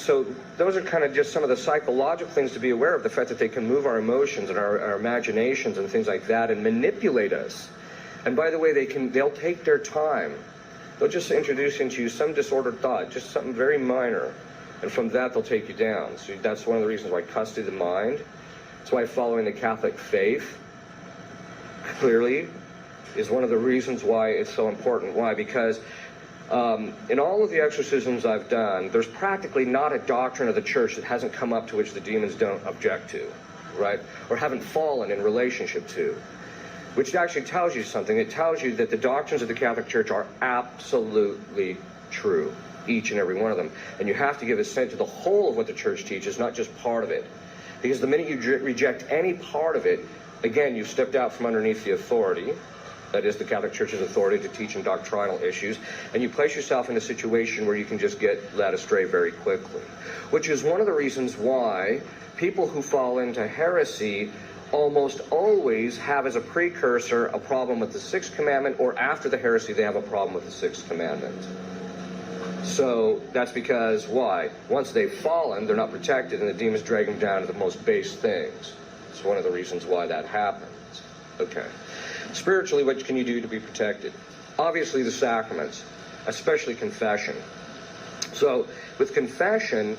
So those are kind of just some of the psychological things to be aware of, the fact that they can move our emotions and our imaginations and things like that and manipulate us. And by the way, they'll take their time. They'll just introduce into you some disordered thought, just something very minor. And from that, they'll take you down. So that's one of the reasons why custody of the mind. That's why following the Catholic faith, clearly, is one of the reasons why it's so important. Why? Because in all of the exorcisms I've done, there's practically not a doctrine of the church that hasn't come up to which the demons don't object to, right? Or haven't fallen in relationship to. Which actually tells you something. It tells you that the doctrines of the Catholic Church are absolutely true, each and every one of them. And you have to give assent to the whole of what the Church teaches, not just part of it. Because the minute you reject any part of it, again, you've stepped out from underneath the authority, that is the Catholic Church's authority to teach in doctrinal issues, and you place yourself in a situation where you can just get led astray very quickly. Which is one of the reasons why people who fall into heresy almost always have as a precursor a problem with the Sixth Commandment, or after the heresy they have a problem with the Sixth Commandment. So that's because, why? Once they've fallen, they're not protected, and the demons drag them down to the most base things. It's one of the reasons why that happens. Okay. Spiritually, what can you do to be protected? Obviously the sacraments, especially confession. So with confession,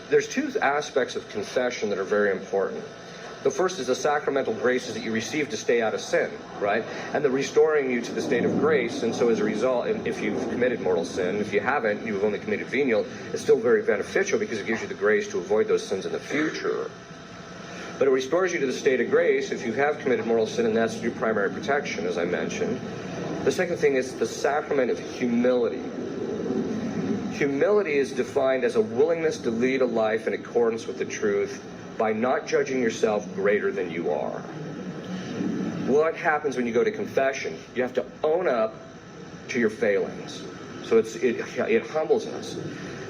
there's two aspects of confession that are very important. The first is the sacramental graces that you receive to stay out of sin, right? And the restoring you to the state of grace, and so as a result, if you've committed mortal sin, if you haven't, you've only committed venial, it's still very beneficial because it gives you the grace to avoid those sins in the future. But it restores you to the state of grace if you have committed mortal sin, and that's your primary protection, as I mentioned. The second thing is the sacrament of humility. Humility is defined as a willingness to lead a life in accordance with the truth by not judging yourself greater than you are. What happens when you go to confession? You have to own up to your failings. So it humbles us.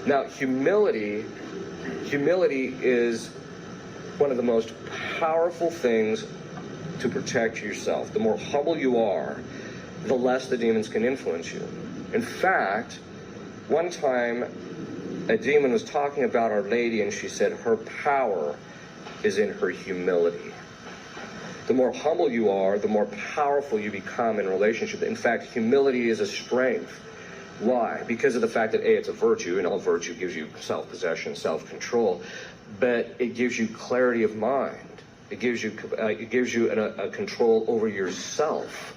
Now, humility is one of the most powerful things to protect yourself. The more humble you are, the less the demons can influence you. In fact, one time a demon was talking about Our Lady, and she said her power is in her humility. The more humble you are, the more powerful you become in relationship. In fact, humility is a strength. Why? Because of the fact that A, it's a virtue, and all virtue gives you self-possession, self-control, but it gives you clarity of mind. It gives you a control over yourself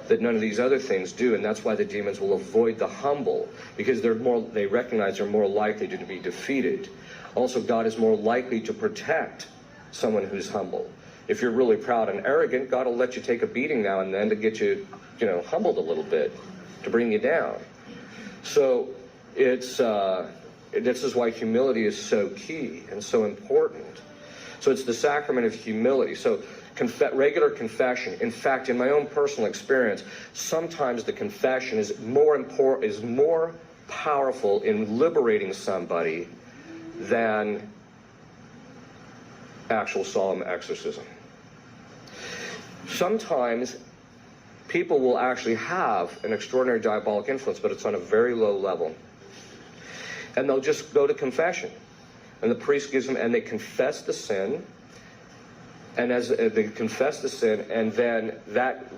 that none of these other things do, and that's why the demons will avoid the humble, because they recognize they're more likely to be defeated. Also, God is more likely to protect someone who's humble. If you're really proud and arrogant, God will let you take a beating now and then to get you, humbled a little bit, to bring you down. So this is why humility is so key and so important. So it's the sacrament of humility. So regular confession. In fact, in my own personal experience, sometimes the confession is more powerful in liberating somebody than actual solemn exorcism. Sometimes people will actually have an extraordinary diabolic influence, but it's on a very low level. And they'll just go to confession. And the priest gives them, and they confess the sin. And as they confess the sin, and then that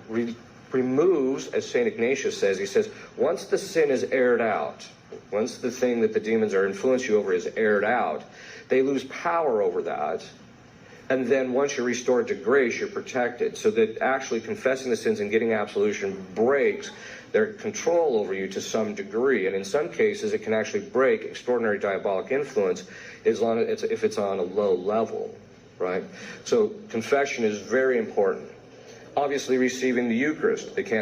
removes, as St. Ignatius says, he says, once the sin is aired out, once the thing that the demons are influencing you over is aired out, they lose power over that. And then once you're restored to grace, you're protected. So that actually confessing the sins and getting absolution breaks their control over you to some degree. And in some cases, it can actually break extraordinary diabolic influence if it's on a low level, right? So confession is very important. Obviously, receiving the Eucharist. They can't